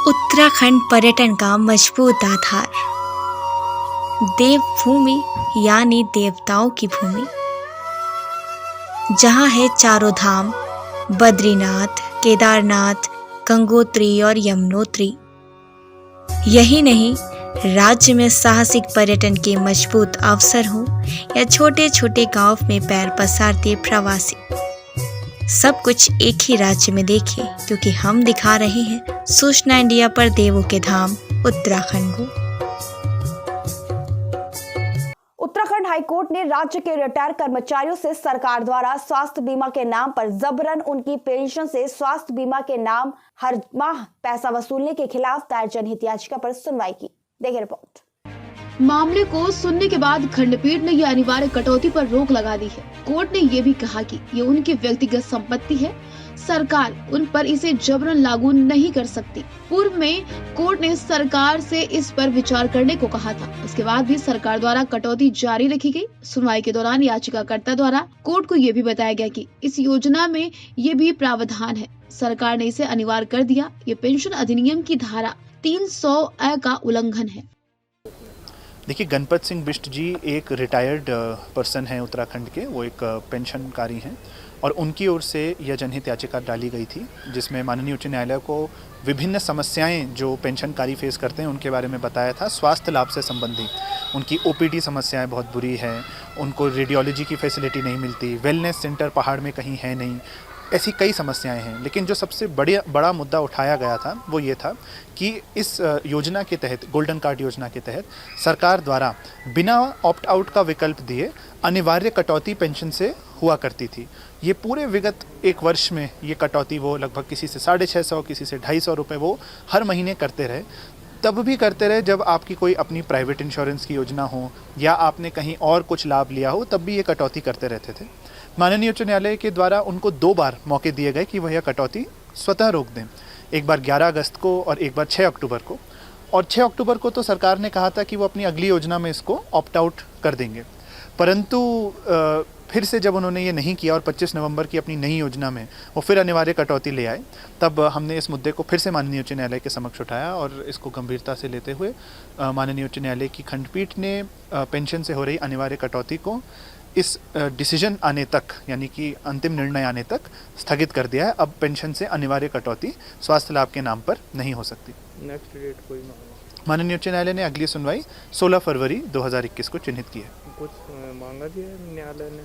उत्तराखंड पर्यटन का मजबूत आधार। देवभूमि यानी देवताओं की भूमि, जहाँ है चारों धाम, बद्रीनाथ, केदारनाथ, गंगोत्री और यमुनोत्री। यही नहीं, राज्य में साहसिक पर्यटन के मजबूत अवसर हों या छोटे छोटे गांव में पैर पसारते प्रवासी, सब कुछ एक ही राज्य में देखें, क्योंकि हम दिखा रहे हैं सूचना इंडिया पर देवों के धाम उत्तराखंड को। उत्तराखंड हाईकोर्ट ने राज्य के रिटायर्ड कर्मचारियों से सरकार द्वारा स्वास्थ्य बीमा के नाम पर जबरन उनकी पेंशन से स्वास्थ्य बीमा के नाम हर माह पैसा वसूलने के खिलाफ दायर जनहित याचिका पर सुनवाई की। देखिए रिपोर्ट। मामले को सुनने के बाद खंडपीठ ने यह अनिवार्य कटौती पर रोक लगा दी है। कोर्ट ने ये भी कहा कि ये उनकी व्यक्तिगत संपत्ति है, सरकार उन पर इसे जबरन लागू नहीं कर सकती। पूर्व में कोर्ट ने सरकार से इस पर विचार करने को कहा था। इसके बाद भी सरकार द्वारा कटौती जारी रखी गई। सुनवाई के दौरान याचिकाकर्ता द्वारा कोर्ट को ये भी बताया गया कि इस योजना में ये भी प्रावधान है, सरकार ने इसे अनिवार्य कर दिया। ये पेंशन अधिनियम की धारा 300A का उल्लंघन है। देखिए, गणपत सिंह बिष्ट जी एक रिटायर्ड पर्सन हैं उत्तराखंड के। वो एक पेंशनकारी हैं और उनकी ओर से यह जनहित याचिका डाली गई थी, जिसमें माननीय उच्च न्यायालय को विभिन्न समस्याएं जो पेंशनकारी फेस करते हैं उनके बारे में बताया था। स्वास्थ्य लाभ से संबंधी उनकी ओपीडी समस्याएं बहुत बुरी हैं, उनको रेडियोलॉजी की फैसिलिटी नहीं मिलती, वेलनेस सेंटर पहाड़ में कहीं है नहीं, ऐसी कई समस्याएं हैं। लेकिन जो सबसे बड़ा मुद्दा उठाया गया था वो ये था कि इस योजना के तहत, गोल्डन कार्ड योजना के तहत, सरकार द्वारा बिना ऑप्ट आउट का विकल्प दिए अनिवार्य कटौती पेंशन से हुआ करती थी। ये पूरे विगत एक वर्ष में ये कटौती वो लगभग किसी से 650, किसी से 250 रुपये वो हर महीने करते रहे। तब भी करते रहे जब आपकी कोई अपनी प्राइवेट इंश्योरेंस की योजना हो या आपने कहीं और कुछ लाभ लिया हो, तब भी ये कटौती करते रहते थे। माननीय उच्च न्यायालय के द्वारा उनको 2 बार मौके दिए गए कि वह यह कटौती स्वतः रोक दें, एक बार 11 अगस्त को और एक बार 6 अक्टूबर को। और 6 अक्टूबर को तो सरकार ने कहा था कि वो अपनी अगली योजना में इसको ऑप्ट आउट कर देंगे, परंतु फिर से जब उन्होंने ये नहीं किया और 25 नवंबर की अपनी नई योजना में वो फिर अनिवार्य कटौती ले आए, तब हमने इस मुद्दे को फिर से माननीय उच्च न्यायालय के समक्ष उठाया और इसको गंभीरता से लेते हुए माननीय उच्च न्यायालय की खंडपीठ ने पेंशन से हो रही अनिवार्य कटौती को इस डिसीजन आने तक, यानी कि अंतिम निर्णय आने तक स्थगित कर दिया है। अब पेंशन से अनिवार्य कटौती स्वास्थ्य लाभ के नाम पर नहीं हो सकती। नेक्स्ट डेट कोई माननीय उच्च न्यायालय ने अगली सुनवाई 16 फरवरी 2021 को चिन्हित की है। कुछ मांगा दिया है न्यायालय ने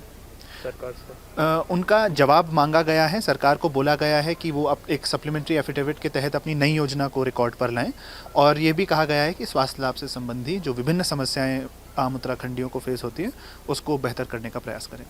सरकार से? उनका जवाब मांगा गया है। सरकार को बोला गया है कि वो अब एक सप्लीमेंट्री एफिडेविट के तहत अपनी नई योजना को रिकॉर्ड पर लाएं, और ये भी कहा गया है कि स्वास्थ्य लाभ से संबंधी जो विभिन्न समस्याएं आम उत्तराखंडियों को फेस होती हैं उसको बेहतर करने का प्रयास करें।